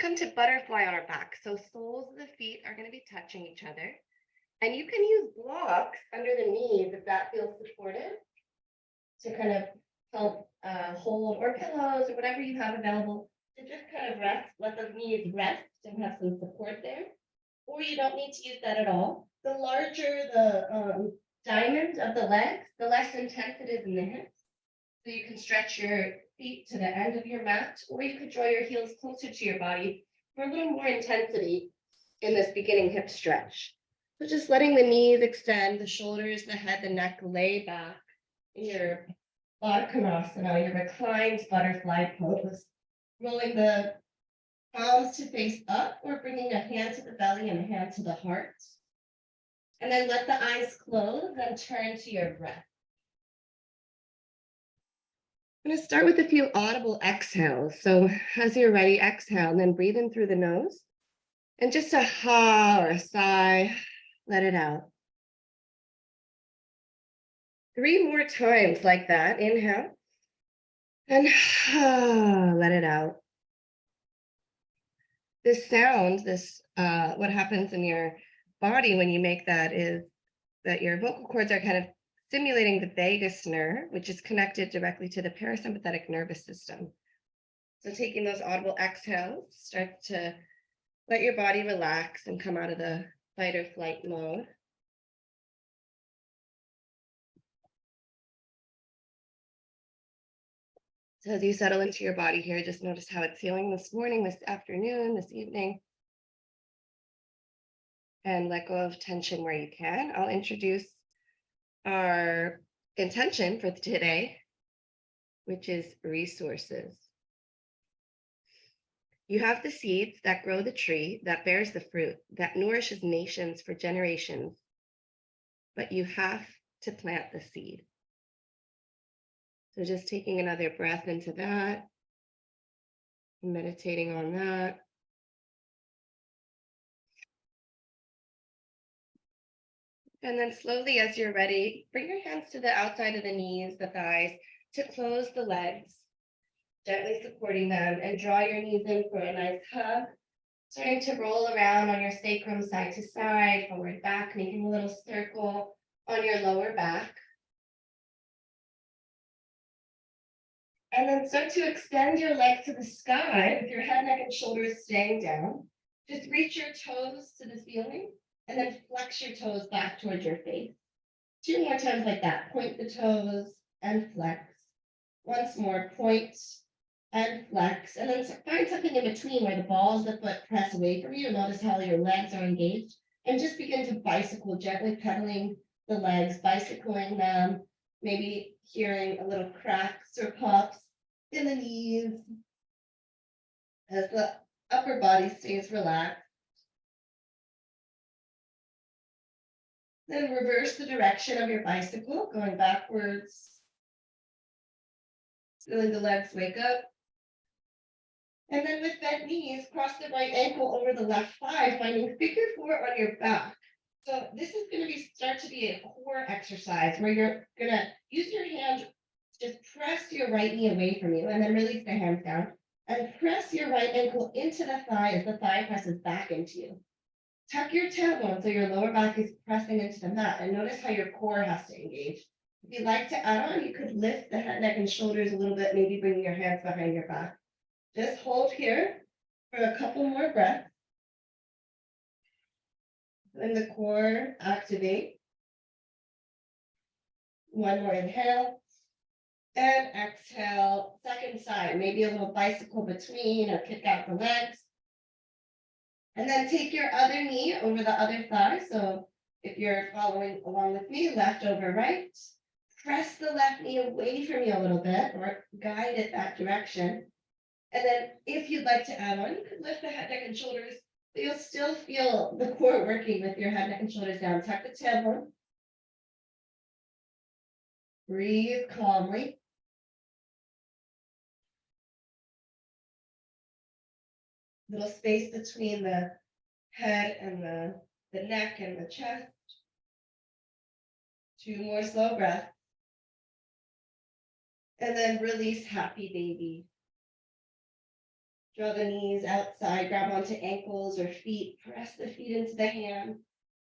come to butterfly on our back. So soles of the feet are going to be touching each other. And you can use blocks under the knees if that feels supportive to kind of help hold, or pillows or whatever you have available to just kind of rest, let the knees rest and have some support there. Or you don't need to use that at all. The larger the diamond of the legs, the less intense it is in the hips. So you can stretch your feet to the end of your mat, or you could draw your heels closer to your body for a little more intensity in this beginning hip stretch. So just letting the knees extend, the shoulders, the head, the neck lay back in your Baddha, your reclined butterfly pose. Rolling the palms to face up, or bringing a hand to the belly and a hand to the heart. And then let the eyes close and turn to your breath. I'm going to start with a few audible exhales. So as you're ready, exhale, and then breathe in through the nose. And just a ha or a sigh, let it out. 3 more times like that. Inhale. And let it out. This sound, what happens in your body when you make that is that your vocal cords are kind of stimulating the vagus nerve, which is connected directly to the parasympathetic nervous system. So taking those audible exhales, start to let your body relax and come out of the fight or flight mode. So as you settle into your body here, just notice how it's feeling this morning, this afternoon, this evening. And let go of tension where you can. I'll introduce our intention for today, which is resources. You have the seeds that grow the tree, that bears the fruit, that nourishes nations for generations. But you have to plant the seed. So just taking another breath into that, meditating on that. And then slowly, as you're ready, bring your hands to the outside of the knees, the thighs, to close the legs, gently supporting them, and draw your knees in for a nice hug. Starting to roll around on your sacrum side to side, forward, back, making a little circle on your lower back. And then start to extend your legs to the sky with your head, neck, and shoulders staying down. Just reach your toes to the ceiling and then flex your toes back towards your face. 2 more times like that. Point the toes and flex. Once more, point and flex. And then find something in between where the balls of the foot press away from you. Notice how your legs are engaged. And just begin to bicycle, gently pedaling the legs, bicycling them, maybe hearing a little cracks or pops in the knees as the upper body stays relaxed. Then reverse the direction of your bicycle, going backwards. Feeling the legs wake up. And then with bent knees, cross the right ankle over the left thigh, finding figure 4 on your back. So this is going to start to be a core exercise where you're going to use your hand, just press your right knee away from you and then release the hands down and press your right ankle into the thigh as the thigh presses back into you. Tuck your tailbone so your lower back is pressing into the mat, and notice how your core has to engage. If you'd like to add on, you could lift the head, neck, and shoulders a little bit, maybe bringing your hands behind your back. Just hold here for a couple more breaths. Let the core activate. One more inhale. And exhale, second side, maybe a little bicycle between or kick out the legs. And then take your other knee over the other thigh. So if you're following along with me, left over right. Press the left knee away from you a little bit or guide it that direction. And then if you'd like to add on, you could lift the head, neck, and shoulders, but you'll still feel the core working with your head, neck, and shoulders down. Tuck the tailbone. Breathe calmly. Little space between the head and the neck and the chest. 2 more slow breaths. And then release happy baby. Draw the knees outside, grab onto ankles or feet, press the feet into the hand.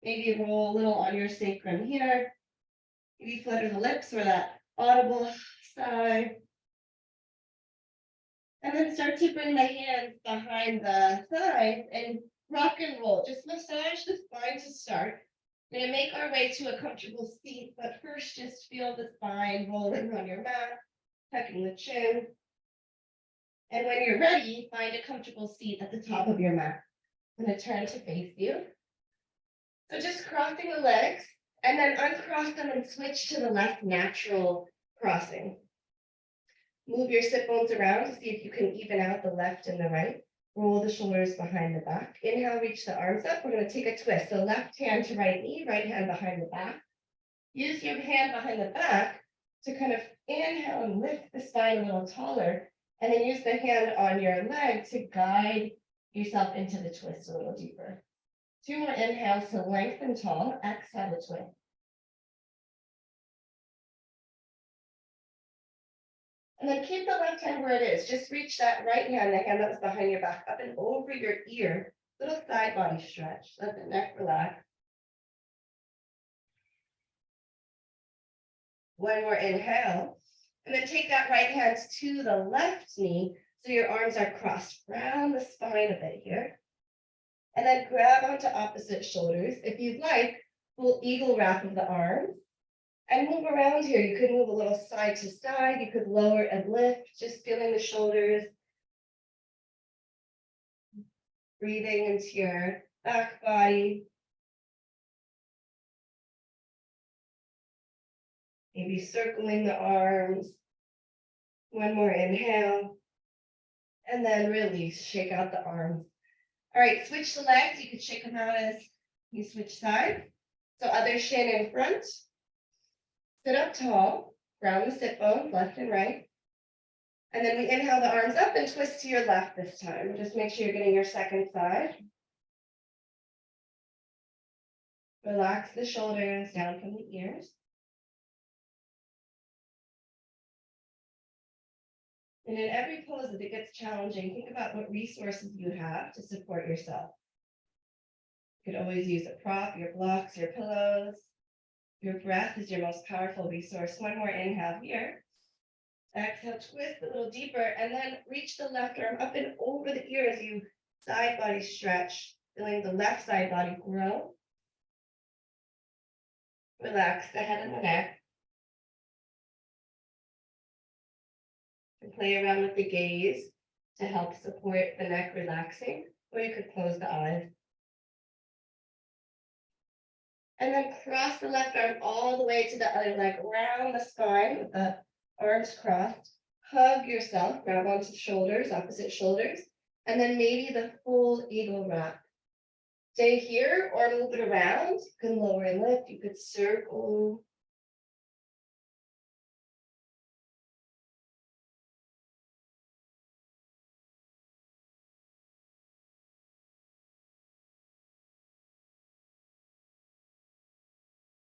Maybe roll a little on your sacrum here. Maybe flutter the lips for that audible sigh. And then start to bring the hands behind the thighs and rock and roll. Just massage the spine to start. We're going to make our way to a comfortable seat, but first just feel the spine rolling on your mat, tucking the chin. And when you're ready, find a comfortable seat at the top of your mat. I'm going to turn to face you. So just crossing the legs and then uncross them and switch to the left natural crossing. Move your sit bones around to see if you can even out the left and the right. Roll the shoulders behind the back. Inhale, reach the arms up. We're going to take a twist. So left hand to right knee, right hand behind the back. Use your hand behind the back to kind of inhale and lift the spine a little taller. And then use the hand on your leg to guide yourself into the twist a little deeper. 2 more inhales to lengthen tall. Exhale the twist. And then keep the left hand where it is. Just reach that right hand, the hand that was behind your back, up and over your ear. Little side body stretch. Let the neck relax. One more inhale. And then take that right hand to the left knee so your arms are crossed. Round the spine a bit here. And then grab onto opposite shoulders. If you'd like, full eagle wrap of the arms. And move around here. You could move a little side to side. You could lower and lift, just feeling the shoulders. Breathing into your back body. Maybe circling the arms. One more inhale. And then release, shake out the arms. All right, switch the legs. You could shake them out as you switch sides. So other shin in front. Sit up tall, ground the sit bones, left and right. And then we inhale the arms up and twist to your left this time. Just make sure you're getting your second side. Relax the shoulders down from the ears. And in every pose, if it gets challenging, think about what resources you have to support yourself. You could always use a prop, your blocks, your pillows. Your breath is your most powerful resource. One more inhale here. Exhale, twist a little deeper, and then reach the left arm up and over the ear as you side body stretch, feeling the left side body grow. Relax the head and the neck. And play around with the gaze to help support the neck relaxing, or you could close the eyes. And then cross the left arm all the way to the other leg, round the spine with the arms crossed. Hug yourself, grab onto the shoulders, opposite shoulders, and then maybe the full eagle wrap. Stay here or move it around. You can lower and lift, you could circle.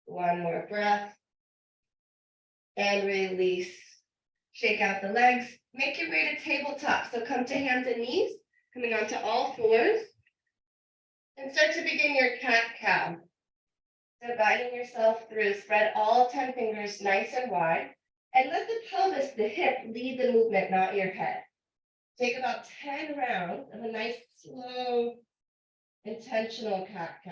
One more breath. And release. Shake out the legs. Make your way to tabletop. So come to hands and knees, coming onto all fours. And start to begin your cat-cow. So guiding yourself through, spread all 10 fingers nice and wide. And let the pelvis, the hip, lead the movement, not your head. Take about 10 rounds of a nice, slow, intentional cat-cow.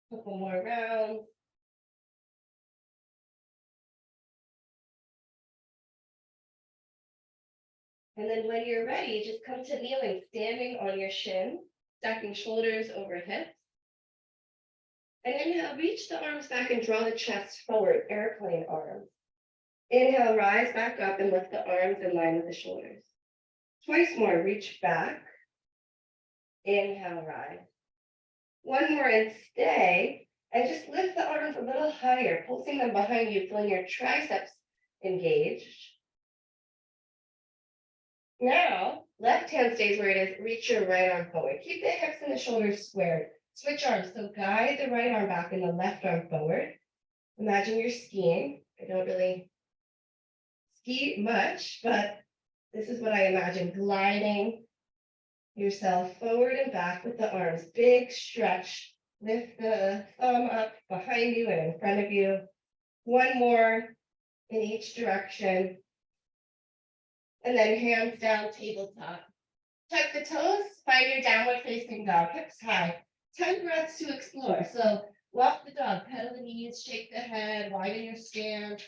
Couple more rounds. And then when you're ready, just come to kneeling, standing on your shin, stacking shoulders over hips. And inhale, reach the arms back and draw the chest forward, airplane arms. Inhale, rise back up and lift the arms in line with the shoulders. Twice more, reach back. Inhale, rise. One more and stay. And just lift the arms a little higher, pulsing them behind you, feeling your triceps engaged. Now, left hand stays where it is. Reach your right arm forward. Keep the hips and the shoulders squared. Switch arms. So guide the right arm back and the left arm forward. Imagine you're skiing. I don't really ski much, but this is what I imagine. Gliding yourself forward and back with the arms. Big stretch. Lift the thumb up behind you and in front of you. One more in each direction. And then hands down, tabletop. Tuck the toes, find your downward facing dog, hips high. 10 breaths to explore. So walk the dog, pedal the knees, shake the head, widen your stance,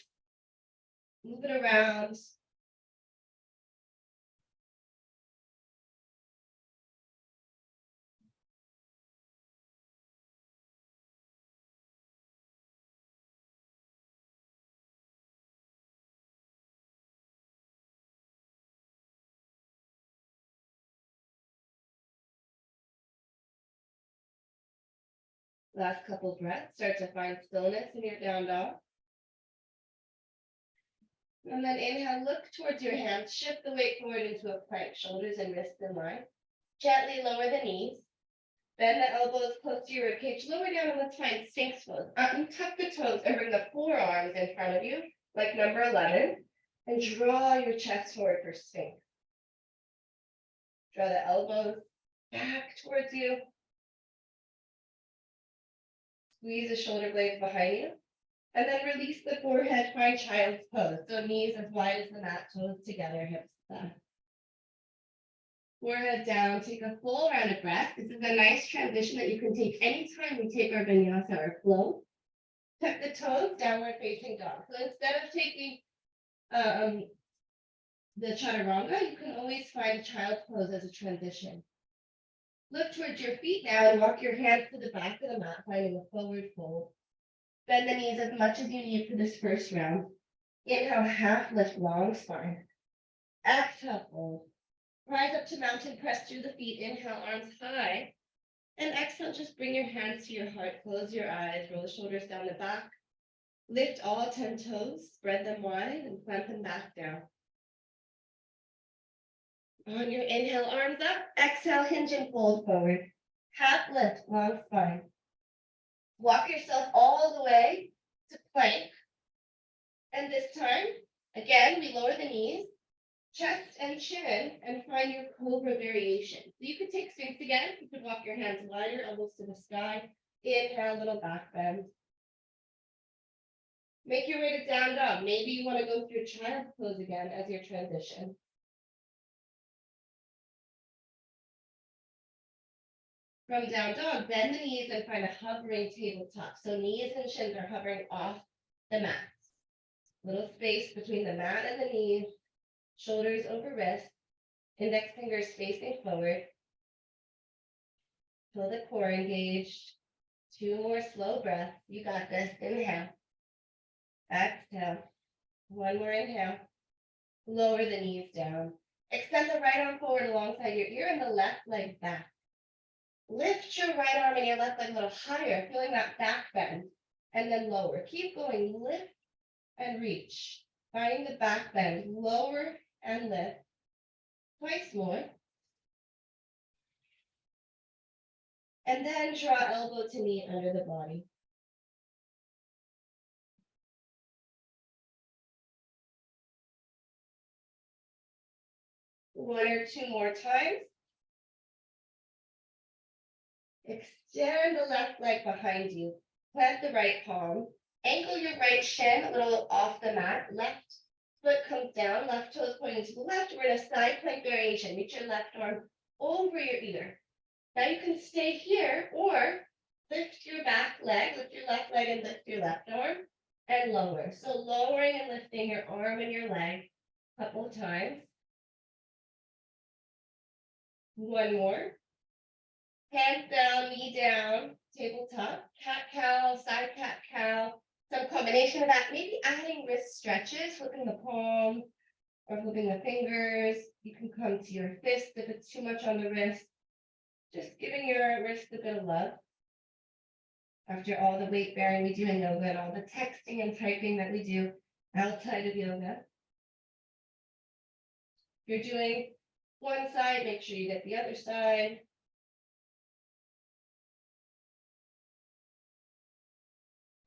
move it around. Last couple breaths, start to find stillness in your down dog. And then inhale, look towards your hands, shift the weight forward into a plank, shoulders and wrists in line. Gently lower the knees, bend the elbows close to your ribcage, lower down and let's find Sphinx pose. Tuck the toes and bring the forearms in front of you, like number 11, and draw your chest forward for Sphinx. Draw the elbows back towards you. Squeeze the shoulder blades behind you. And then release the forehead, find child's pose. So knees as wide as the mat, toes together, hips back. Forehead down, take a full round of breath. This is a nice transition that you can take anytime we take our vinyasa or flow. Tuck the toes, downward facing dog. So instead of taking the chaturanga, you can always find child's pose as a transition. Look towards your feet now and walk your hands to the back of the mat, finding a forward fold. Bend the knees as much as you need for this first round. Inhale, half lift, long spine. Exhale, fold. Rise up to mountain, press through the feet. Inhale, arms high. And exhale, just bring your hands to your heart. Close your eyes, roll the shoulders down the back. Lift all 10 toes, spread them wide, and clamp them back down. On your inhale, arms up. Exhale, hinge and fold forward. Half lift, long spine. Walk yourself all the way to plank. And this time, again, we lower the knees, chest and chin, and find your cobra variation. So you could take Sphinx again. You could walk your hands wider, elbows to the sky. Inhale, little back bend. Make your way to down dog. Maybe you want to go through child's pose again as your transition. From down dog, bend the knees and find a hovering tabletop. So knees and shins are hovering off the mat. Little space between the mat and the knees, shoulders over wrists, index fingers facing forward. Feel the core engaged. 2 more slow breaths. You got this. Inhale. Exhale. 1 more inhale. Lower the knees down. Extend the right arm forward alongside your ear and the left leg back. Lift your right arm and your left leg a little higher, feeling that back bend, and then lower. Keep going, lift and reach. Finding the back bend, lower and lift. Twice more. And then draw elbow to knee under the body. One or two more times. Extend the left leg behind you. Plant the right palm. Ankle your right shin a little off the mat. Left foot comes down. Left toes pointing to the left. We're in a side plank variation. Reach your left arm over your ear. Now you can stay here or lift your back leg, lift your left leg and lift your left arm and lower. So lowering and lifting your arm and your leg a couple of times. One more. Hands down, knee down, tabletop, cat-cow, side cat-cow, some combination of that. Maybe adding wrist stretches, flipping the palm or flipping the fingers. You can come to your fist if it's too much on the wrist. Just giving your wrist a bit of love. After all the weight bearing we do in yoga and all the texting and typing that we do, outside of yoga. If you're doing one side, make sure you get the other side.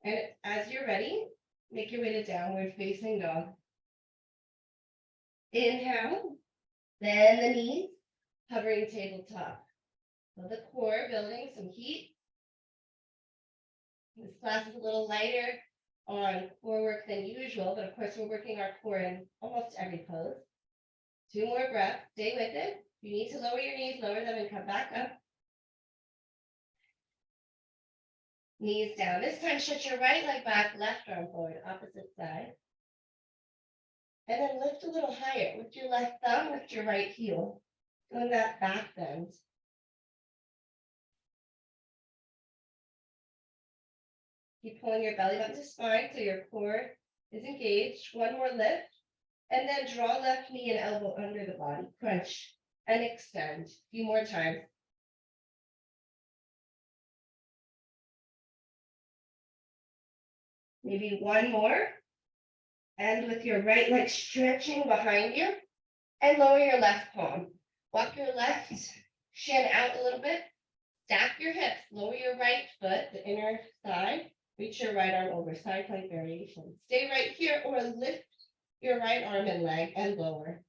And as you're ready, make your way to downward facing dog. Inhale, bend the knees, hovering tabletop. Feel the core building some heat. This class is a little lighter on core work than usual, but of course we're working our core in almost every pose. 2 more breaths, stay with it. If you need to lower your knees, lower them and come back up. Knees down. This time, stretch your right leg back, left arm forward, opposite side. And then lift a little higher. Lift your left thumb, lift your right heel. Doing that back bend. Keep pulling your belly button to spine so your core is engaged. One more lift. And then draw left knee and elbow under the body. Crunch and extend. A few more times. Maybe one more. And with your right leg stretching behind you. And lower your left palm. Walk your left shin out a little bit. Stack your hips. Lower your right foot, the inner side. Reach your right arm over. Side plank variation. Stay right here or lift your right arm and leg and lower.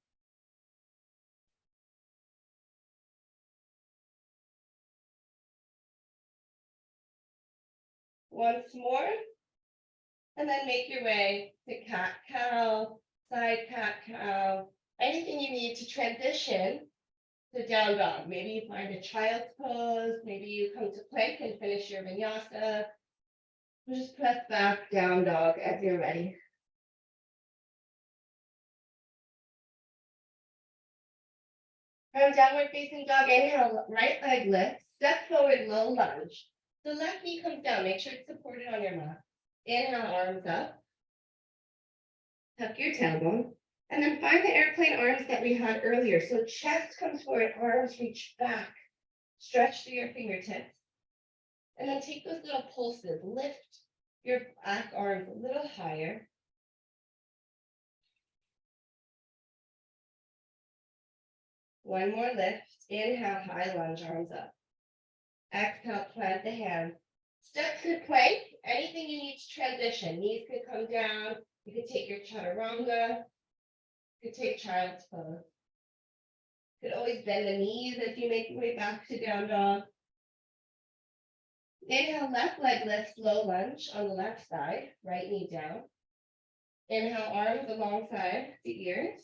Once more. And then make your way to cat-cow, side cat-cow. Anything you need to transition to down dog. Maybe you find a child's pose. Maybe you come to plank and finish your vinyasa. Just press back, down dog as you're ready. From downward facing dog, inhale, right leg lift, step forward, low lunge. The left knee comes down, make sure it's supported on your mat. Inhale, arms up. Tuck your tailbone. And then find the airplane arms that we had earlier. So chest comes forward, arms reach back. Stretch through your fingertips. And then take those little pulses. Lift your back arms a little higher. One more lift. Inhale, high lunge, arms up. Exhale, plant the hands. Step to plank. Anything you need to transition. Knees can come down. You can take your chaturanga. You can take child's pose. You could always bend the knees as you make your way back to down dog. Inhale, left leg lifts, low lunge on the left side, right knee down. Inhale, arms alongside the ears.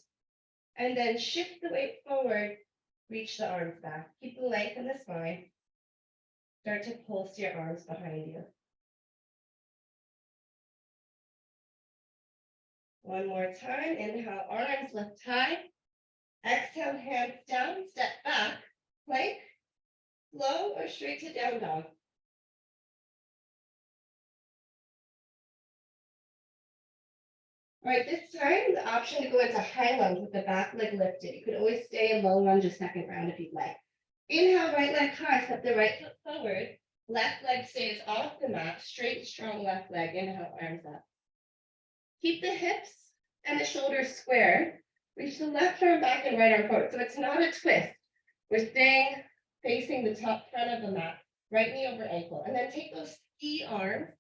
And then shift the weight forward, reach the arms back. Keep the length in the spine. Start to pulse your arms behind you. One more time, inhale, arms lift high. Exhale, hands down, step back, plank, low or straight to down dog. All right, this time, the option to go into high lunge with the back leg lifted. You could always stay in low lunge a second round if you'd like. Inhale, right leg high, step the right foot forward. Left leg stays off the mat, straight, strong left leg. Inhale, arms up. Keep the hips and the shoulders square. Reach the left arm back and right arm forward. So it's not a twist. We're staying facing the top front of the mat, right knee over ankle. And then take those ski arms,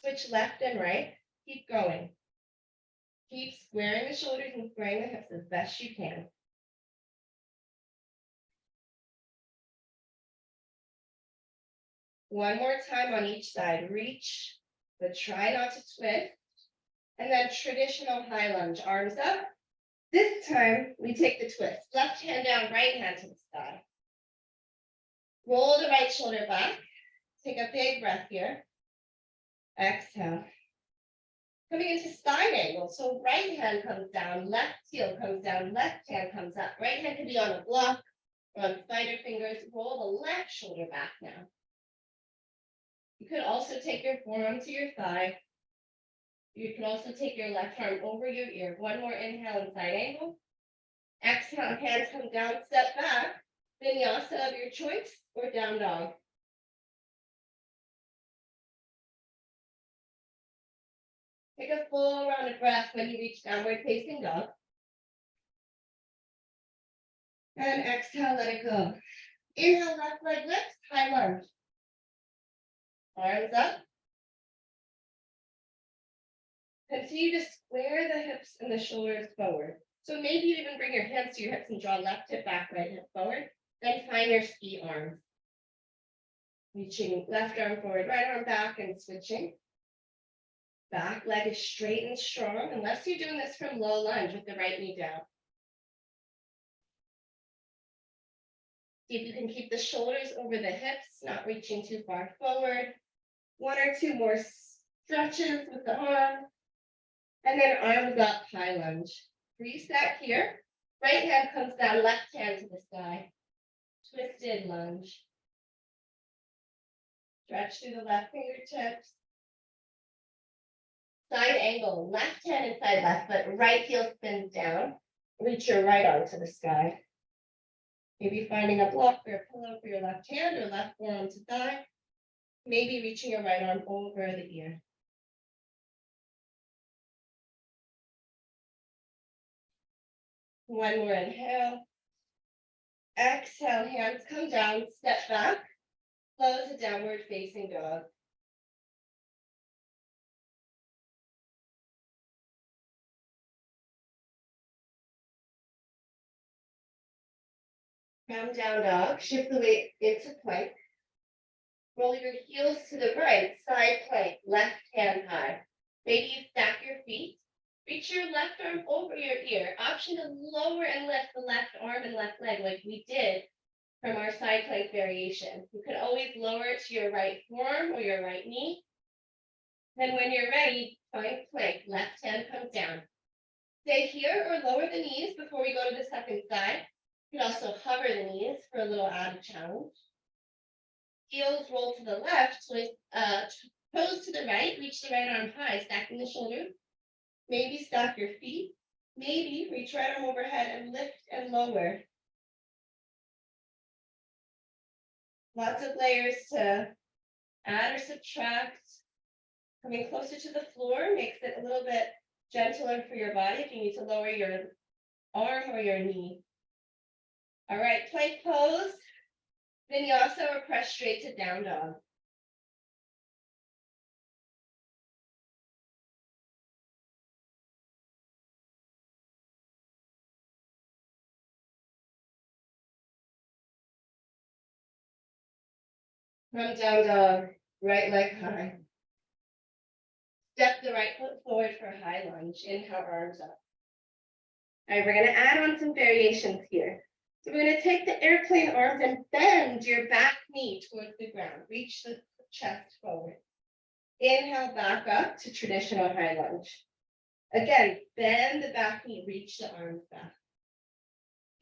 switch left and right. Keep going. Keep squaring the shoulders and squaring the hips as best you can. One more time on each side. Reach, but try not to twist. And then traditional high lunge, arms up. This time, we take the twist. Left hand down, right hand to the side. Roll the right shoulder back. Take a big breath here. Exhale. Coming into side angle. So right hand comes down, left heel comes down, left hand comes up. Right hand can be on a block or on spider fingers. Roll the left shoulder back now. You could also take your forearm to your thigh. You can also take your left arm over your ear. One more inhale and side angle. Exhale, hands come down, step back. Vinyasa of your choice or down dog. Take a full round of breath when you reach downward facing dog. And exhale, let it go. Inhale, left leg lifts, high lunge. Arms up. Continue to square the hips and the shoulders forward. So maybe you even bring your hands to your hips and draw left hip back, right hip forward. Then find your ski arms. Reaching left arm forward, right arm back, and switching. Back leg is straight and strong, unless you're doing this from low lunge with the right knee down. See if you can keep the shoulders over the hips, not reaching too far forward. One or two more stretches with the arms. And then arms up, high lunge. Reset here. Right hand comes down, left hand to the sky. Twisted lunge. Stretch through the left fingertips. Side angle, left hand inside left foot, right heel spins down. Reach your right arm to the sky. Maybe finding a block or a pillow for your left hand or left forearm to thigh. Maybe reaching your right arm over the ear. One more inhale. Exhale, hands come down, step back. Flow to downward facing dog. Come down dog, shift the weight into plank. Roll your heels to the right, side plank, left hand high. Maybe you stack your feet. Reach your left arm over your ear. Option to lower and lift the left arm and left leg like we did from our side plank variation. You can always lower it to your right forearm or your right knee. Then when you're ready, find plank, left hand comes down. Stay here or lower the knees before we go to the second side. You can also hover the knees for a little added challenge. Heels roll to the left, toes to the right, reach the right arm high, stacking the shoulders. Maybe stack your feet. Maybe reach right arm overhead and lift and lower. Lots of layers to add or subtract. Coming closer to the floor makes it a little bit gentler for your body if you need to lower your arm or your knee. All right, plank pose. Vinyasa or press straight to down dog. From down dog, right leg high. Step the right foot forward for high lunge. Inhale, arms up. All right, we're going to add on some variations here. So we're going to take the airplane arms and bend your back knee towards the ground. Reach the chest forward. Inhale, back up to traditional high lunge. Again, bend the back knee, reach the arms back.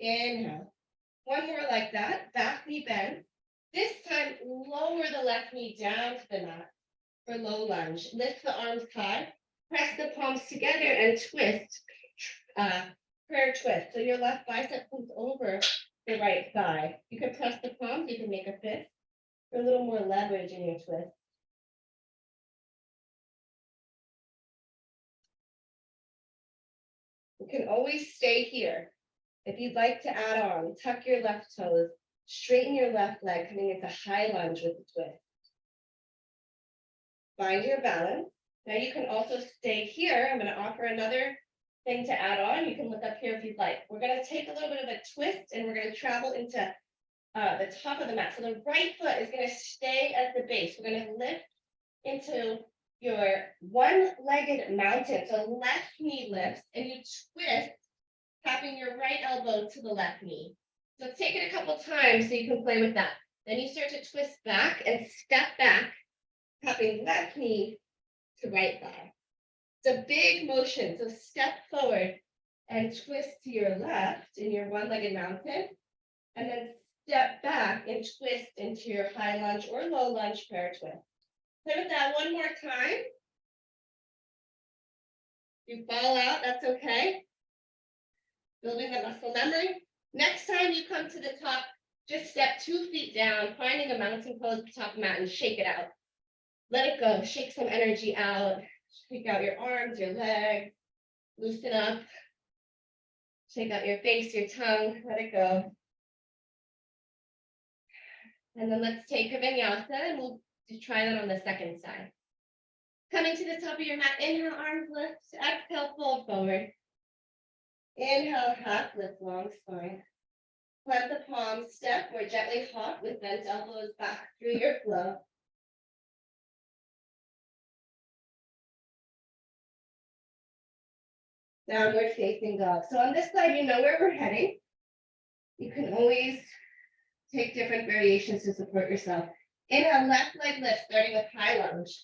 Inhale. One more like that, back knee bend. This time, lower the left knee down to the mat for low lunge. Lift the arms high, press the palms together and twist, prayer twist. So your left bicep comes over the right thigh. You can press the palms, you can make a fist for a little more leverage in your twist. You can always stay here. If you'd like to add on, tuck your left toes, straighten your left leg, coming into high lunge with the twist. Find your balance. Now you can also stay here. I'm going to offer another thing to add on. You can look up here if you'd like. We're going to take a little bit of a twist and we're going to travel into the top of the mat. So the right foot is going to stay as the base. We're going to lift into your one-legged mountain. So left knee lifts and you twist, tapping your right elbow to the left knee. So take it a couple times so you can play with that. Then you start to twist back and step back, tapping left knee to right thigh. It's a big motion. So step forward and twist to your left in your one-legged mountain. And then step back and twist into your high lunge or low lunge prayer twist. Play with that one more time. You fall out, that's okay. Building the muscle memory. Next time you come to the top, just step 2 feet down, finding a mountain pose at the top of the mat and shake it out. Let it go, shake some energy out. Take out your arms, your legs, loosen up. Shake out your face, your tongue, let it go. And then let's take a vinyasa and we'll try that on the second side. Coming to the top of your mat, inhale, arms lift, exhale, fold forward. Inhale, half lift, long spine. Plant the palms, step or gently hop with bent elbows back through your flow. Downward facing dog. So on this side, you know where we're heading. You can always take different variations to support yourself. Inhale, left leg lift, starting with high lunge.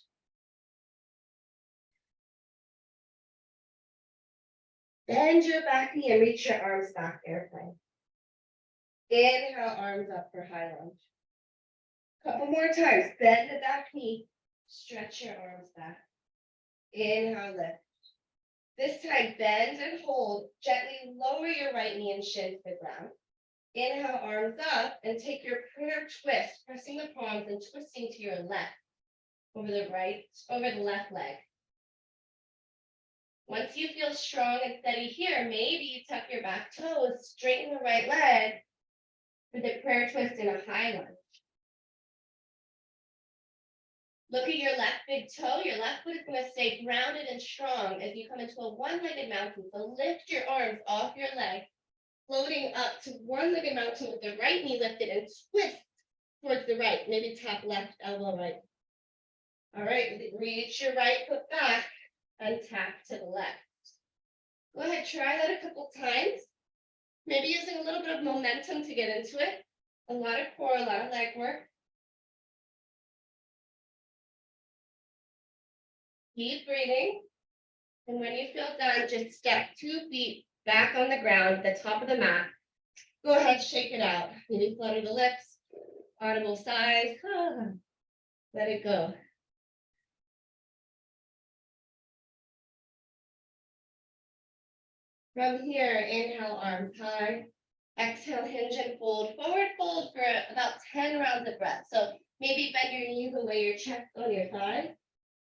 Bend your back knee and reach your arms back, airplane. Inhale, arms up for high lunge. Couple more times, bend the back knee, stretch your arms back. Inhale, lift. This time, bend and hold, gently lower your right knee and shin to the ground. Inhale, arms up, and take your prayer twist, pressing the palms and twisting to your left, over the left leg. Once you feel strong and steady here, maybe you tuck your back toes, straighten the right leg for the prayer twist in a high lunge. Look at your left big toe. Your left foot is going to stay grounded and strong as you come into a one-legged mountain. So lift your arms off your leg, floating up to one-legged mountain with the right knee lifted and twist towards the right. Maybe tap left, elbow right. All right, reach your right foot back and tap to the left. Go ahead, try that a couple times. Maybe using a little bit of momentum to get into it. A lot of core, a lot of leg work. Keep breathing. And when you feel done, just step 2 feet back on the ground, the top of the mat. Go ahead, shake it out. Maybe flutter the lips, audible sighs. Let it go. From here, inhale, arms high. Exhale, hinge and fold. Forward fold for about 10 rounds of breath. So maybe bend your knees and lay your chest on your thighs.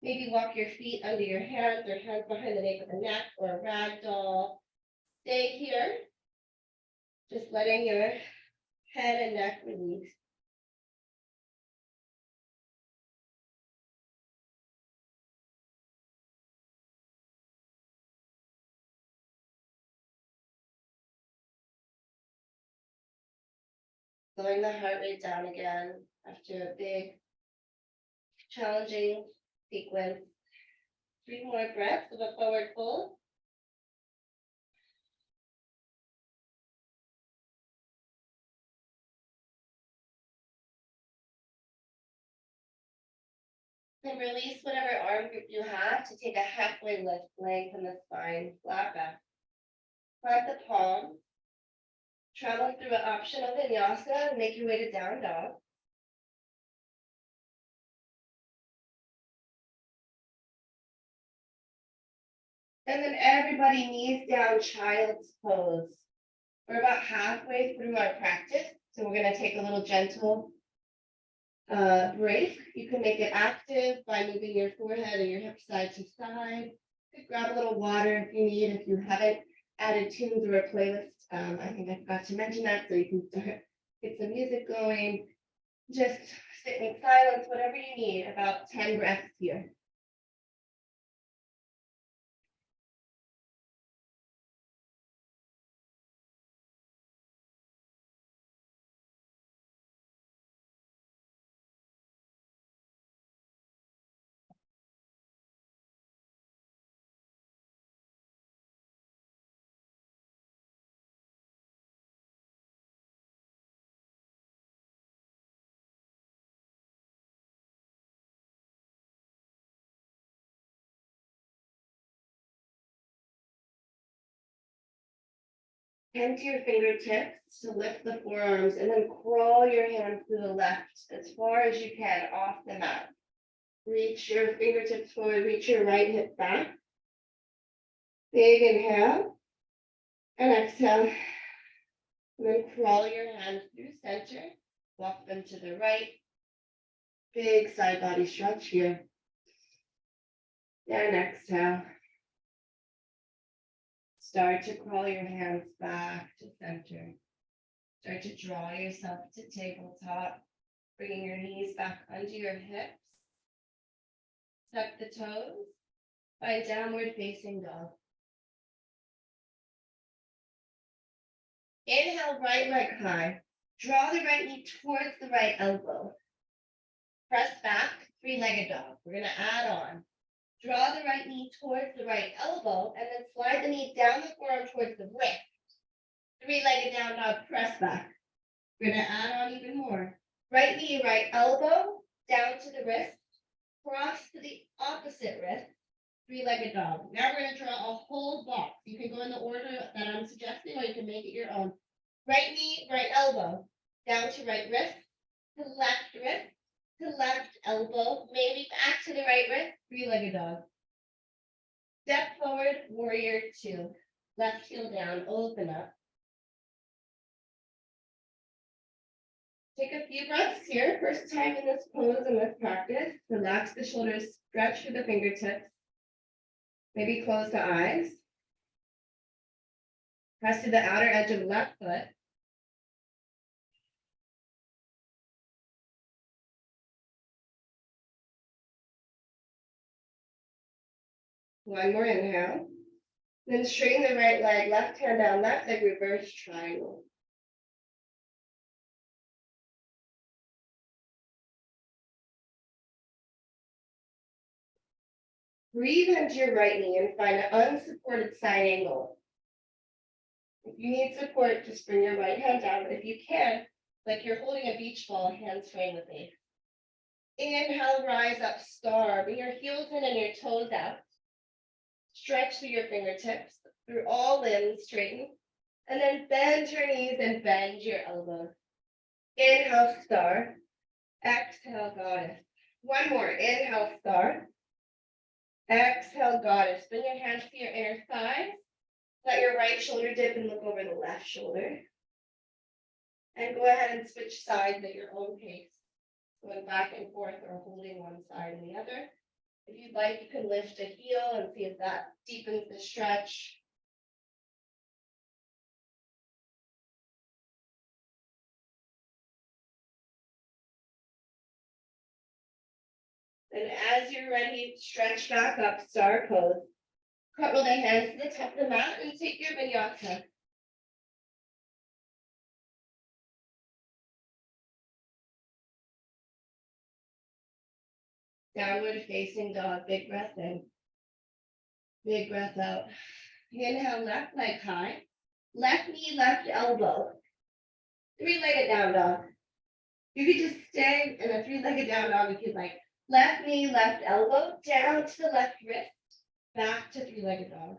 Maybe walk your feet under your hands or hands behind the nape of the neck or a rag doll. Stay here. Just letting your head and neck release. Slowing the heart rate down again after a big, challenging sequence. 3 more breaths of a forward fold. Then release whatever arm group you have to take a halfway lift, lengthen the spine, flat back. Plant the palm. Travel through an optional vinyasa and make your way to down dog. And then everybody knees down, child's pose. We're about halfway through our practice, so we're going to take a little gentle break. You can make it active by moving your forehead or your hips side to side. You could grab a little water if you need. If you haven't added tunes or a playlist, I think I forgot to mention that, so you can start, get some music going. Just sit in silence, whatever you need. About 10 breaths here. Hand to your fingertips to lift the forearms and then crawl your hands to the left as far as you can off the mat. Reach your fingertips forward, reach your right hip back. Big inhale and exhale. And then crawl your hands through center, walk them to the right. Big side body stretch here. And exhale. Start to crawl your hands back to center. Start to draw yourself to tabletop, bringing your knees back under your hips. Tuck the toes. Find downward facing dog. Inhale, right leg high. Draw the right knee towards the right elbow. Press back, three-legged dog. We're going to add on. Draw the right knee towards the right elbow, and then slide the knee down the forearm towards the wrist. Three-legged down dog, press back. We're going to add on even more. Right knee, right elbow, down to the wrist. Cross to the opposite wrist. Three-legged dog. Now we're going to draw a whole box. You can go in the order that I'm suggesting, or you can make it your own. Right knee, right elbow, down to right wrist, to left wrist, to left elbow, maybe back to the right wrist, three-legged dog. Step forward, warrior two. Left heel down, open up. Take a few breaths here. First time in this pose and this practice. Relax the shoulders, stretch through the fingertips. Maybe close the eyes. Press to the outer edge of the left foot. One more inhale. Then straighten the right leg, left hand down, left leg, reverse triangle. Breathe into your right knee and find an unsupported side angle. If you need support, just bring your right hand down, but if you can, like you're holding a beach ball, hands frame the base. Inhale, rise up, star. Bring your heels in and your toes out. Stretch through your fingertips, through all limbs, straighten. And then bend your knees and bend your elbows. Inhale, star. Exhale, goddess. One more. Inhale, star. Exhale, goddess. Bring your hands to your inner thighs. Let your right shoulder dip and look over the left shoulder. And go ahead and switch sides at your own pace. Going back and forth or holding one side and the other. If you'd like, you can lift a heel and see if that deepens the stretch. And as you're ready, stretch back up, star pose. Cuddle the hands to the top of the mat and take your vinyasa. Downward facing dog, big breath in. Big breath out. Inhale, left leg high. Left knee, left elbow. Three-legged down dog. You could just stay in a three-legged down dog if you'd like. Left knee, left elbow, down to the left wrist, back to three-legged dog.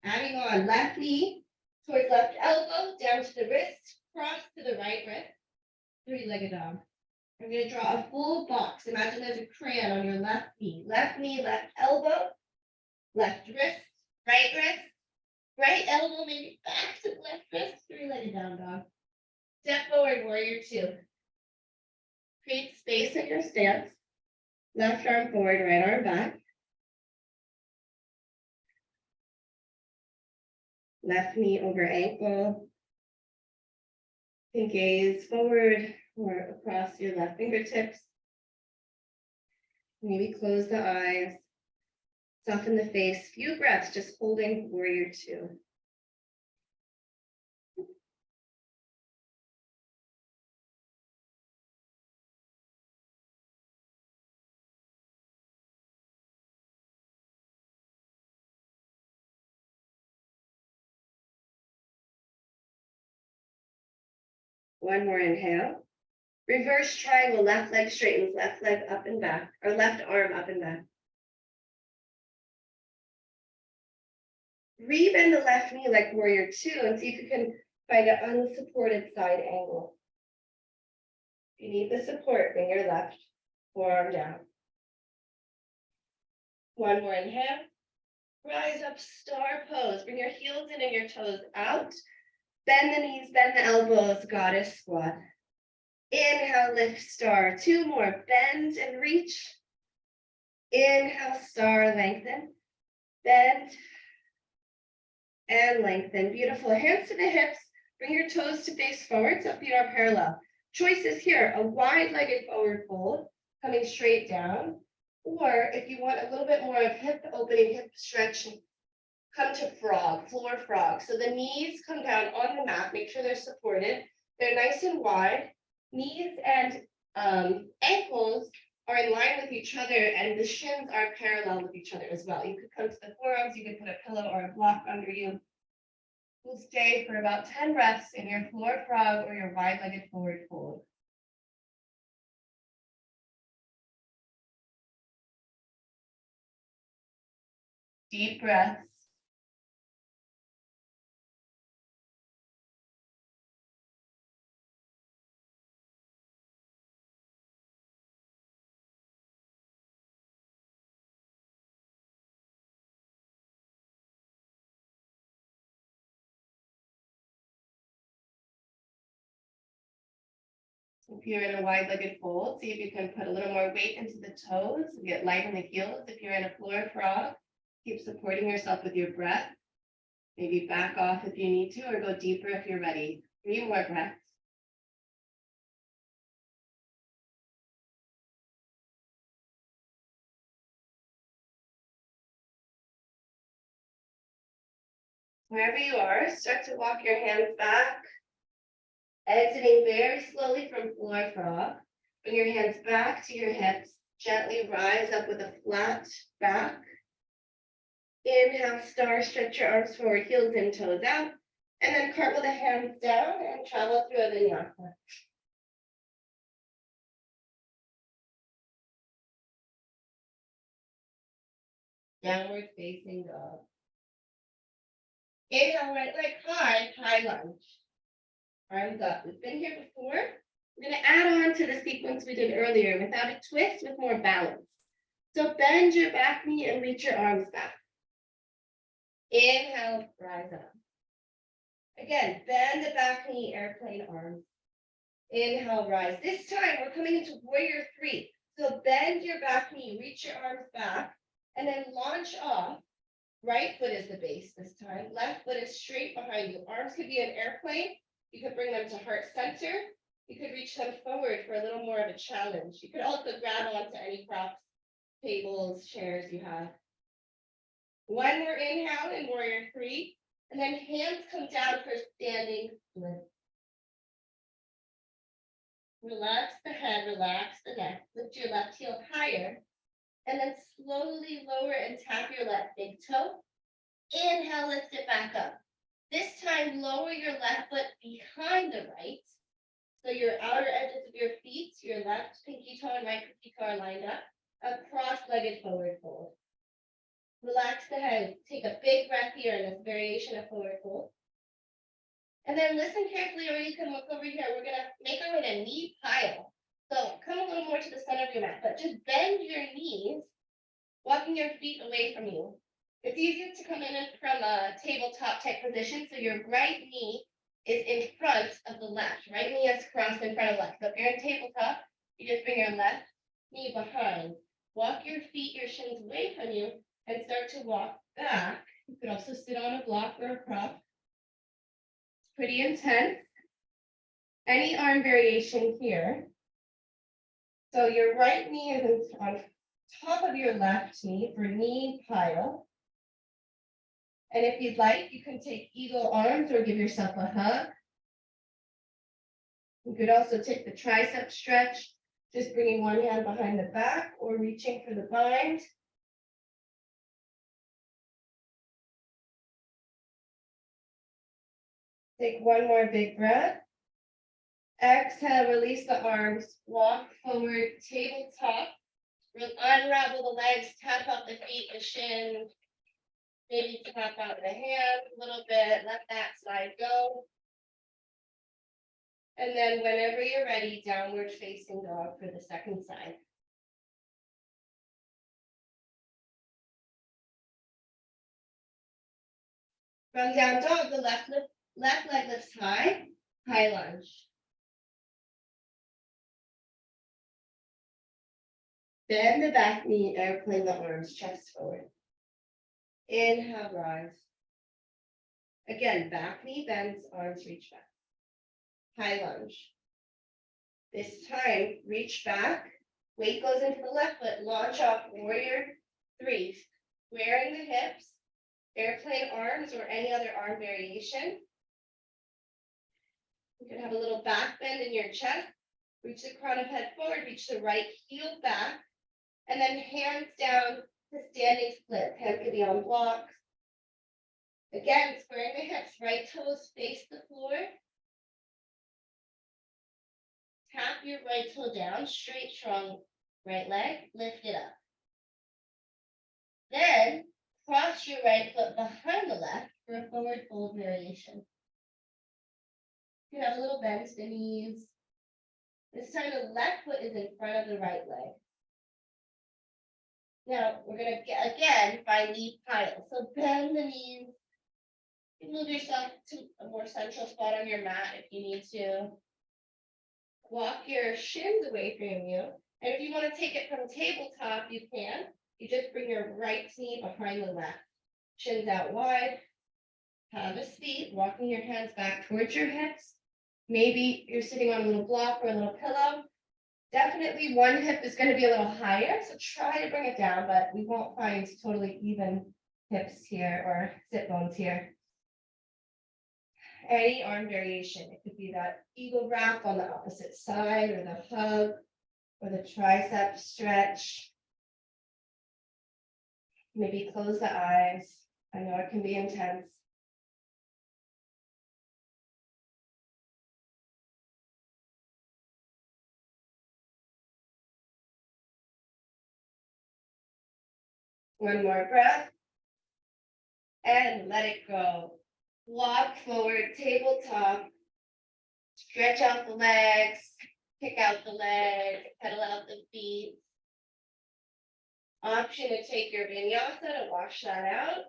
Adding on left knee towards left elbow, down to the wrist, cross to the right wrist, three-legged dog. I'm going to draw a full box. Imagine there's a crayon on your left knee, left elbow, left wrist, right elbow, maybe back to the left wrist, three-legged down dog. Step forward, warrior two. Create space in your stance. Left arm forward, right arm back. Left knee over ankle. And gaze forward or across your left fingertips. Maybe close the eyes. Soften the face. Few breaths, just holding warrior two. One more inhale. Reverse triangle, left leg straightens, left leg up and back, or left arm up and back. Rebend the left knee like warrior two and see if you can find an unsupported side angle. If you need the support, bring your left forearm down. One more inhale. Rise up, star pose. Bring your heels in and your toes out. Bend the knees, bend the elbows, goddess squat. Inhale, lift, star. Two more, bend and reach. Inhale, star, lengthen, bend, and lengthen. Beautiful. Hands to the hips. Bring your toes to face forward so feet are parallel. Choices here, a wide-legged forward fold, coming straight down. Or if you want a little bit more of hip opening, hip stretch, come to frog, floor frog. So the knees come down on the mat. Make sure they're supported. They're nice and wide. Knees and ankles are in line with each other, and the shins are parallel with each other as well. You could come to the forearms. You could put a pillow or a block under you. We'll stay for about 10 breaths in your floor frog or your wide-legged forward fold. Deep breaths. If you're in a wide-legged fold, see if you can put a little more weight into the toes, get light in the heels. If you're in a floor frog, keep supporting yourself with your breath. Maybe back off if you need to, or go deeper if you're ready. 3 more breaths. Wherever you are, start to walk your hands back, exiting very slowly from floor frog. Bring your hands back to your hips. Gently rise up with a flat back. Inhale, star, stretch your arms forward, heels and toes out. And then cartwheel the hands down and travel through a vinyasa. Downward facing dog. Inhale, right leg high, high lunge. Arms up. We've been here before. We're going to add on to the sequence we did earlier without a twist, with more balance. So bend your back knee and reach your arms back. Inhale, rise up. Again, bend the back knee, airplane arms. Inhale, rise. This time we're coming into warrior 3. So bend your back knee, reach your arms back, and then launch off. Right foot is the base this time. Left foot is straight behind you. Arms could be an airplane. You could bring them to heart center. You could reach them forward for a little more of a challenge. You could also grab onto any props, tables, chairs you have. One more inhale in warrior 3. And then hands come down for standing split. Relax the head, relax the neck. Lift your left heel higher. And then slowly lower and tap your left big toe. Inhale, lift it back up. This time, lower your left foot behind the right. So your outer edges of your feet, your left pinky toe and right pinky toe are lined up. A cross-legged forward fold. Relax the head. Take a big breath here in this variation of forward fold. And then listen carefully, or you can look over here. We're going to make our way to knee pile. So come a little more to the center of your mat, but just bend your knees, walking your feet away from you. It's easier to come in from a tabletop type position, so your right knee is in front of the left. Right knee is crossed in front of left. So if you're in tabletop, you just bring your left knee behind. Walk your feet, your shins away from you, and start to walk back. You could also sit on a block or a prop. Pretty intense. Any arm variation here. So your right knee is on top of your left knee for knee pile. And if you'd like, you can take eagle arms or give yourself a hug. You could also take the tricep stretch, just bringing one hand behind the back or reaching for the bind. Take one more big breath. Exhale, release the arms, walk forward, tabletop. Unravel the legs, tap out the feet, the shins. Maybe tap out the hands a little bit, let that side go. And then whenever you're ready, downward facing dog for the second side. From down dog, the left leg lifts high, high lunge. Bend the back knee, airplane the arms, chest forward. Inhale, rise. Again, back knee bends, arms reach back. High lunge. This time, reach back. Weight goes into the left foot. Launch off warrior 3. Squaring the hips. Airplane arms or any other arm variation. You can have a little back bend in your chest. Reach the crown of head forward. Reach the right heel back. And then hands down to standing split. Hands can be on blocks. Again, squaring the hips. Right toes face the floor. Tap your right toe down, straight, strong right leg, lift it up. Then, cross your right foot behind the left for a forward fold variation. You can have a little bend to the knees. This time, the left foot is in front of the right leg. Now, we're going to, again, find knee pile. So bend the knees. You can move yourself to a more central spot on your mat if you need to. Walk your shins away from you. And if you want to take it from tabletop, you can. You just bring your right knee behind the left. Shins out wide. Have a seat, walking your hands back towards your hips. Maybe you're sitting on a little block or a little pillow. Definitely one hip is going to be a little higher, so try to bring it down, but we won't find totally even hips here or sit bones here. Any arm variation. It could be that eagle wrap on the opposite side, or the hug, or the tricep stretch. Maybe close the eyes. I know it can be intense. One more breath. And let it go. Walk forward, tabletop. Stretch out the legs, kick out the legs, pedal out the feet. Option to take your vinyasa to wash that out,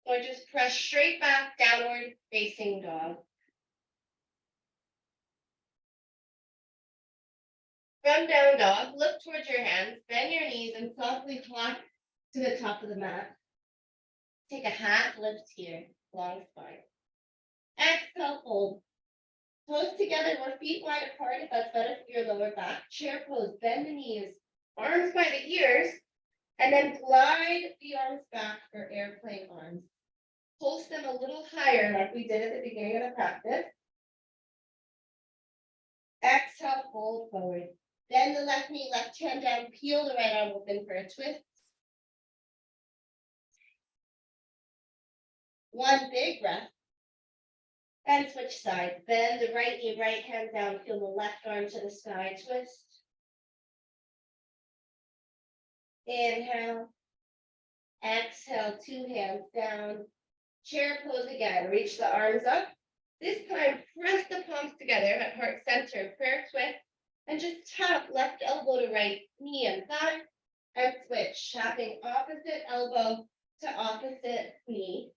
or just press straight back, downward facing dog. From down dog, look towards your hands, bend your knees, and softly hop to the top of the mat. Take a half lift here, long spine. Exhale, fold. Toes together or feet wide apart if that's better for your lower back. Chair pose, bend the knees, arms by the ears, and then glide the arms back for airplane arms. Pulse them a little higher like we did at the beginning of the practice. Exhale, fold forward. Bend the left knee, left hand down, peel the right arm open for a twist. One big breath. And switch sides. Bend the right knee, right hand down, peel the left arm to the sky, twist. Inhale. Exhale, 2 hands down. Chair pose again. Reach the arms up. This time, press the palms together at heart center, prayer twist, and just tap left elbow to right knee and thigh, and switch, tapping opposite elbow to opposite knee.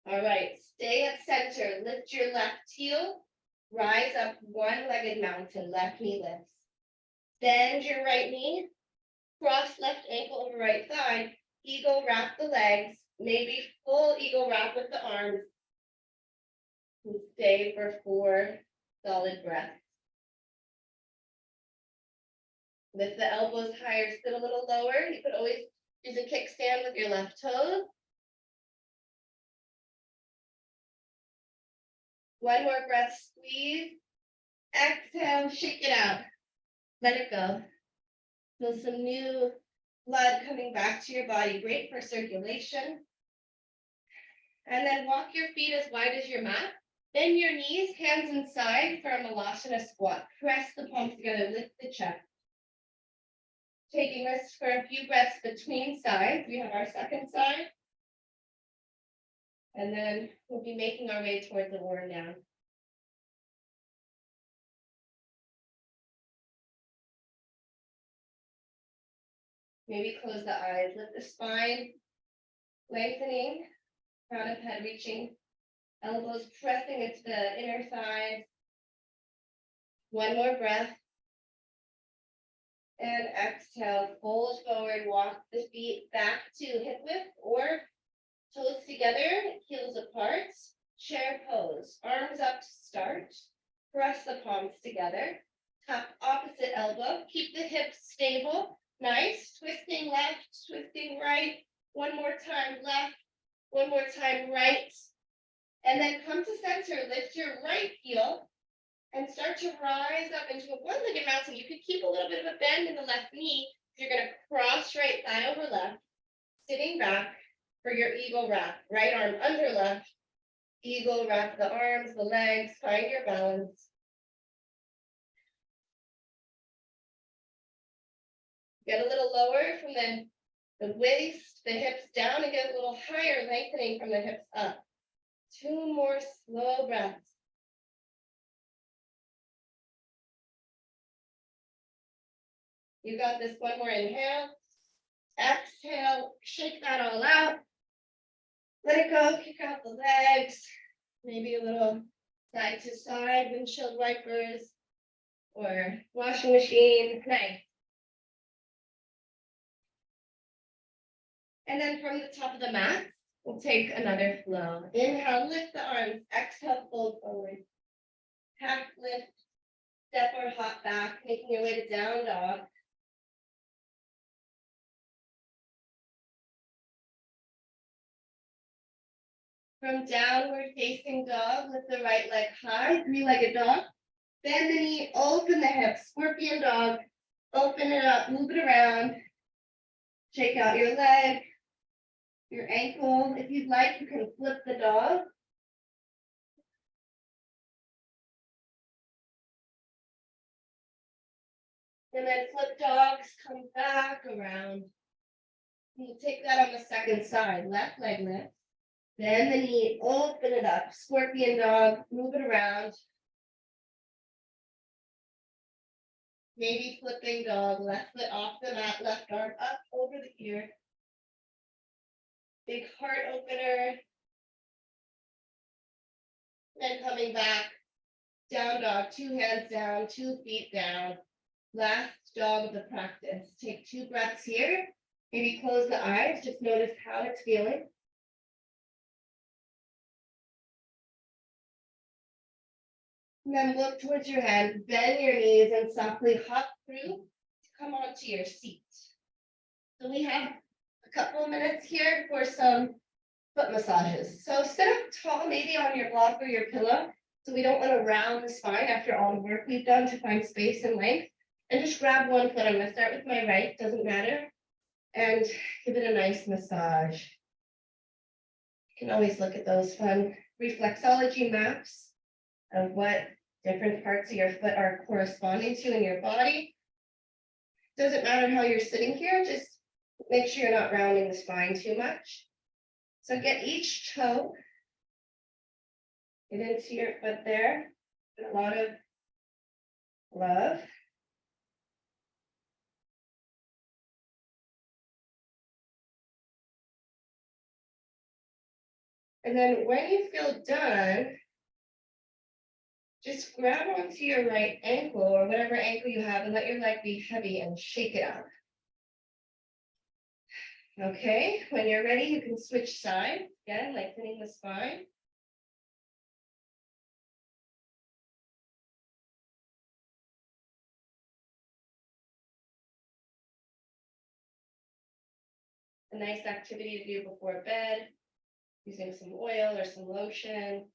All right, stay at center. Lift your left heel. Rise up one-legged mountain, left knee lifts. Bend your right knee. Cross left ankle over right thigh. Eagle wrap the legs. Maybe full eagle wrap with the arms. And stay for 4 solid breaths. Lift the elbows higher, sit a little lower. You could always use a kickstand with your left toes. One more breath, squeeze. Exhale, shake it out. Let it go. Feel some new blood coming back to your body. Great for circulation. And then walk your feet as wide as your mat. Bend your knees, hands inside for a Malasana squat. Press the palms together, lift the chest. Taking this for a few breaths between sides. We have our second side. And then we'll be making our way towards the warm down. Maybe close the eyes, lift the spine, lengthening, crown of head reaching Elbows pressing into the inner thighs. One more breath. And exhale, fold forward, walk the feet back to hip width or toes together, heels apart. Chair pose, arms up to start. Press the palms together. Tap opposite elbow. Keep the hips stable. Nice. Twisting left, twisting right. One more time left. One more time right. And then come to center. Lift your right heel and start to rise up into a one-legged mountain. You could keep a little bit of a bend in the left knee. You're going to cross right thigh over left. Sitting back for your eagle wrap. Right arm under left. Eagle wrap the arms, the legs. Find your balance. Get a little lower from the waist, the hips down, and get a little higher, lengthening from the hips up. 2 more slow breaths. You got this. One more inhale. Exhale, shake that all out. Let it go, kick out the legs. Maybe a little side to side, windshield wipers, or washing machine. Nice. And then from the top of the mat, we'll take another flow. Inhale, lift the arms. Exhale, fold forward. Half lift, step or hop back, making your way to down dog. From downward facing dog, lift the right leg high, 3-legged dog. Bend the knee, open the hips, scorpion dog. Open it up, move it around. Shake out your leg, your ankle. If you'd like, you can flip the dog. And then flip dogs, come back around. We'll take that on the second side. Left leg lift. Bend the knee, open it up. Scorpion dog, move it around. Maybe flipping dog, left foot off the mat, left arm up over the ear. Big heart opener. Then coming back, down dog, 2 hands down, 2 feet down. Last dog of the practice. Take 2 breaths here. Maybe close the eyes, just notice how it's feeling. And then look towards your hands, bend your knees and softly hop through to come onto your seat. So we have a couple of minutes here for some foot massages. So sit up tall, maybe on your block or your pillow. So we don't want to round the spine after all the work we've done to find space and length. And just grab one foot. I'm going to start with my right, doesn't matter. And give it a nice massage. You can always look at those fun reflexology maps of what different parts of your foot are corresponding to in your body. Doesn't matter how you're sitting here, just make sure you're not rounding the spine too much. So get each toe, get into your foot there. A lot of love. And then when you feel done, just grab onto your right ankle or whatever ankle you have and let your leg be heavy and shake it out. Okay, when you're ready, you can switch sides, again, lengthening the spine. A nice activity to do before bed, using some oil or some lotion.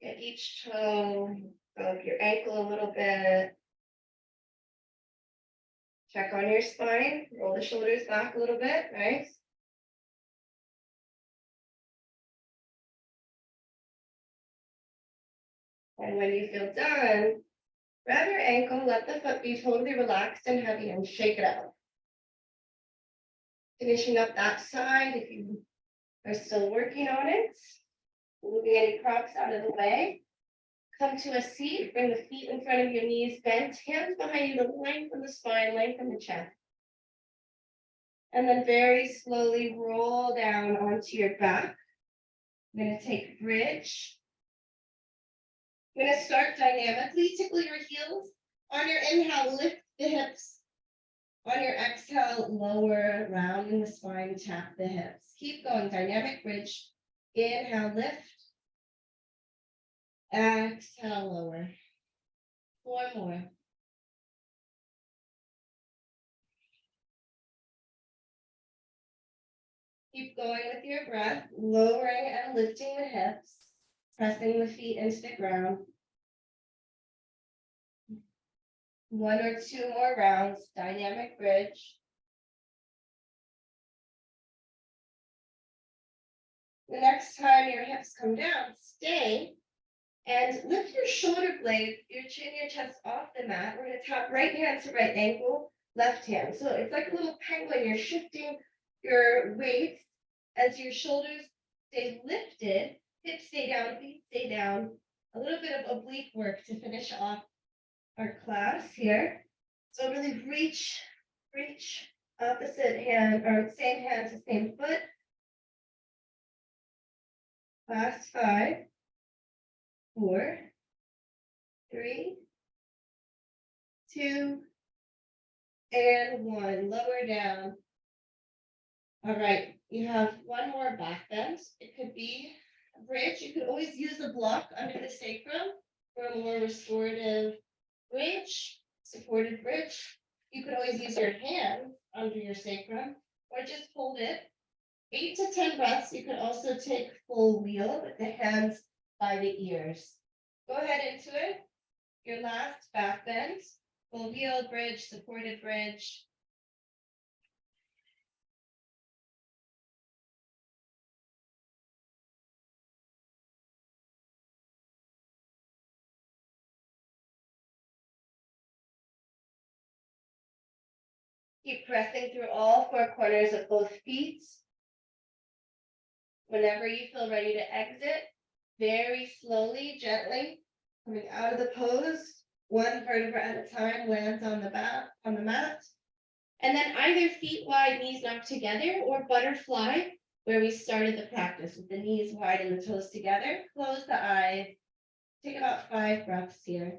Get each toe of your ankle a little bit. Check on your spine, roll the shoulders back a little bit, nice. And when you feel done, grab your ankle, let the foot be totally relaxed and heavy and shake it out. Finishing up that side, if you are still working on it, moving any props out of the way. Come to a seat, bring the feet in front of your knees, bent, hands behind you to lengthen the spine, lengthen the chest. And then very slowly roll down onto your back. I'm going to take bridge. I'm going to start dynamically, tickle your heels. On your inhale, lift the hips. On your exhale, lower, rounding the spine, tap the hips. Keep going, dynamic bridge. Inhale, lift. Exhale, lower. 4 more. Keep going with your breath, lowering and lifting the hips, pressing the feet into the ground. 1 or 2 more rounds, dynamic bridge. The next time your hips come down, stay and lift your shoulder blades, your chin, your chest off the mat. We're going to tap right hand to right ankle, left hand. So it's like a little penguin. You're shifting your weights as your shoulders stay lifted, hips stay down, feet stay down. A little bit of oblique work to finish off our class here. So really reach opposite hand or same hand to same foot. Last 5, 4, 3, 2, and 1. Lower down. All right, you have 1 more back bend. It could be a bridge. You could always use a block under the sacrum for a more restorative bridge, supported bridge. You could always use your hands under your sacrum or just hold it. 8 to 10 breaths. You could also take full wheel with the hands by the ears. Go ahead into it. Your last back bend, full wheel bridge, supported bridge. Keep pressing through all 4 corners of both feet. Whenever you feel ready to exit, very slowly, gently, coming out of the pose, 1 vertebra at a time lands on the mat. And then either feet wide, knees knocked together, or butterfly, where we started the practice with the knees wide and the toes together. Close the eyes. Take about 5 breaths here.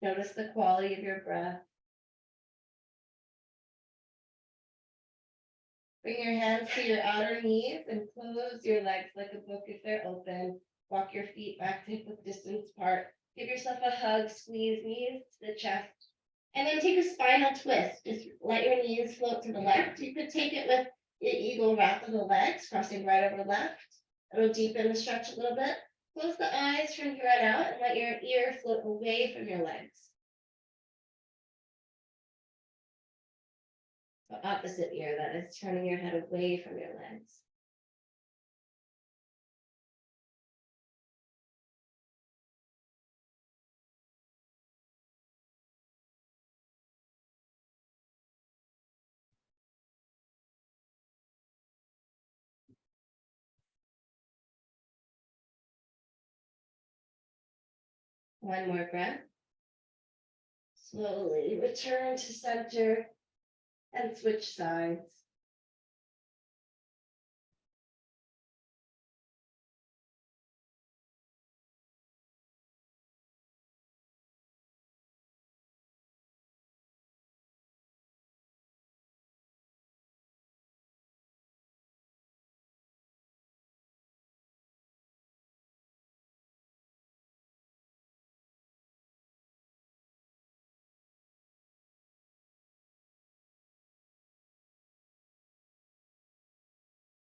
Notice the quality of your breath. Bring your hands to your outer knees and close your legs like a book if they're open. Walk your feet back to hip width distance apart. Give yourself a hug, squeeze knees to the chest. And then take a spinal twist. Just let your knees float to the left. You could take it with the eagle wrap of the legs, crossing right over left. It'll deepen the stretch a little bit. Close the eyes from here on out and let your ear float away from your legs. The opposite ear, that is turning your head away from your legs. One more breath. Slowly return to center and switch sides.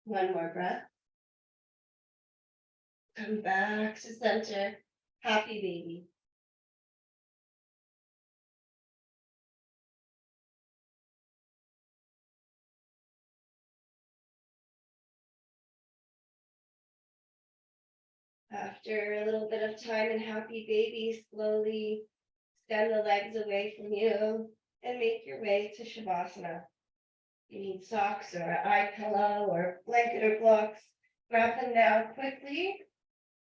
One more breath. Come back to center. Happy baby. After a little bit of time in happy baby, slowly extend the legs away from you and make your way to Shavasana. You need socks or an eye pillow or blanket or blocks. Grab them now quickly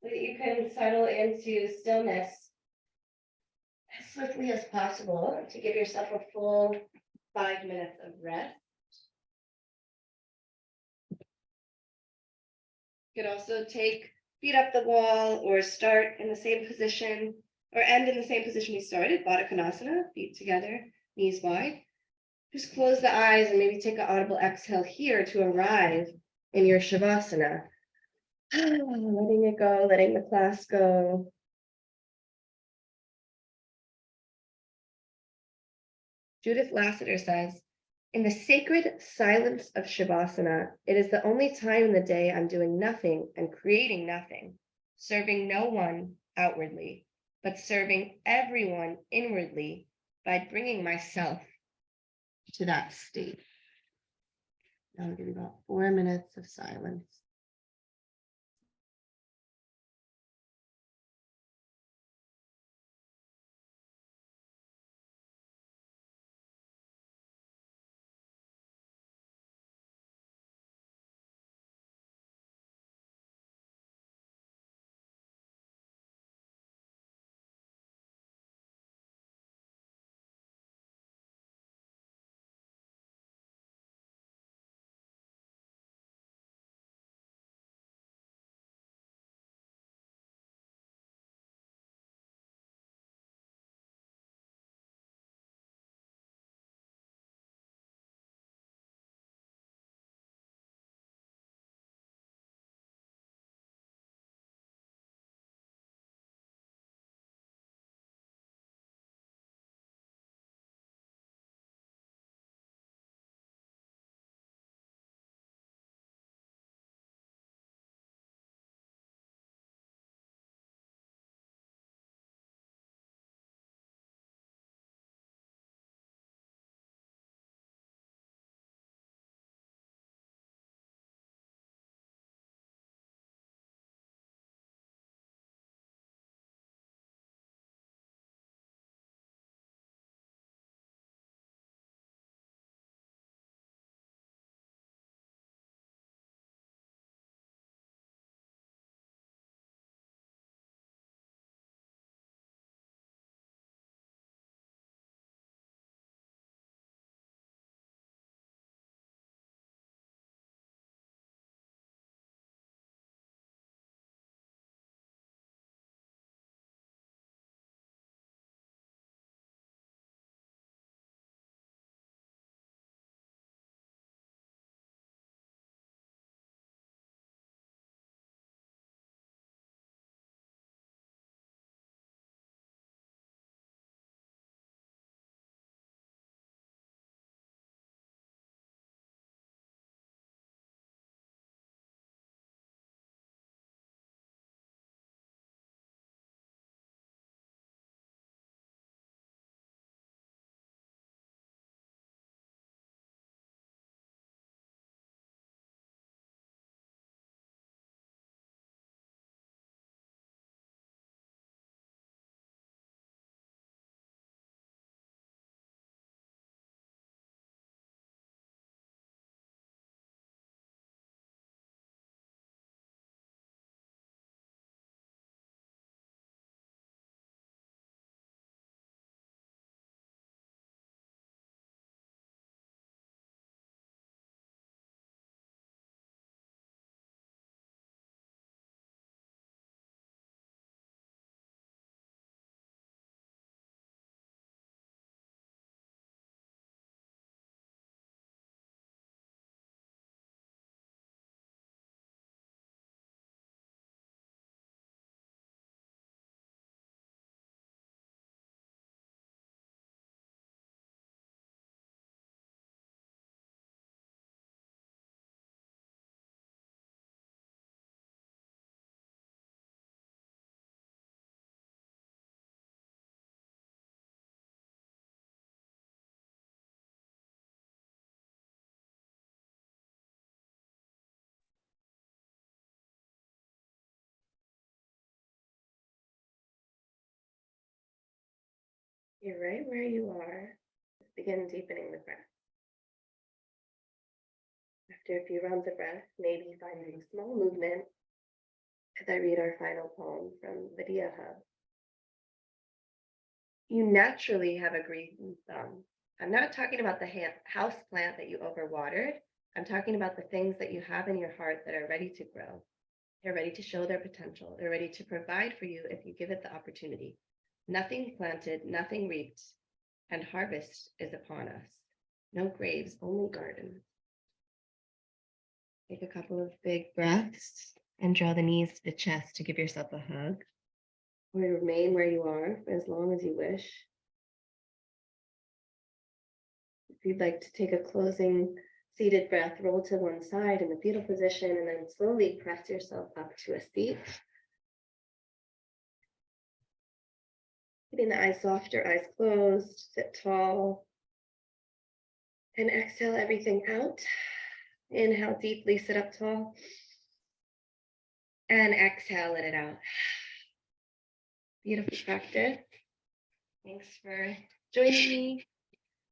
so that you can settle into stillness as swiftly as possible to give yourself a full 5 minutes of rest. You could also take feet up the wall or start in the same position or end in the same position we started, Baddha Konasana, feet together, knees wide. Just close the eyes and maybe take an audible exhale here to arrive in your Shavasana. Letting it go, letting the class go. Judith Lassiter says, in the sacred silence of Shavasana, it is the only time in the day I'm doing nothing and creating nothing, serving no one outwardly, but serving everyone inwardly by bringing myself to that state. Now I'll give you about 4 minutes of silence. You're right where you are. Begin deepening the breath. after a few rounds of breath, maybe finding small movement as I read our final poem from Vadia Hub. You naturally have a green thumb. I'm not talking about the house plant that you overwatered. I'm talking about the things that you have in your heart that are ready to grow. They're ready to show their potential. They're ready to provide for you if you give it the opportunity. Nothing planted, nothing reaped, and harvest is upon us. No graves, only gardens. Take a couple of big breaths and draw the knees to the chest to give yourself a hug. Or remain where you are for as long as you wish. If you'd like to take a closing seated breath, roll to one side in the fetal position and then slowly press yourself up to a seat. Keeping the eyes soft or eyes closed, sit tall. And exhale everything out. Inhale deeply, sit up tall. And exhale, let it out. Beautiful practice. Thanks for joining me.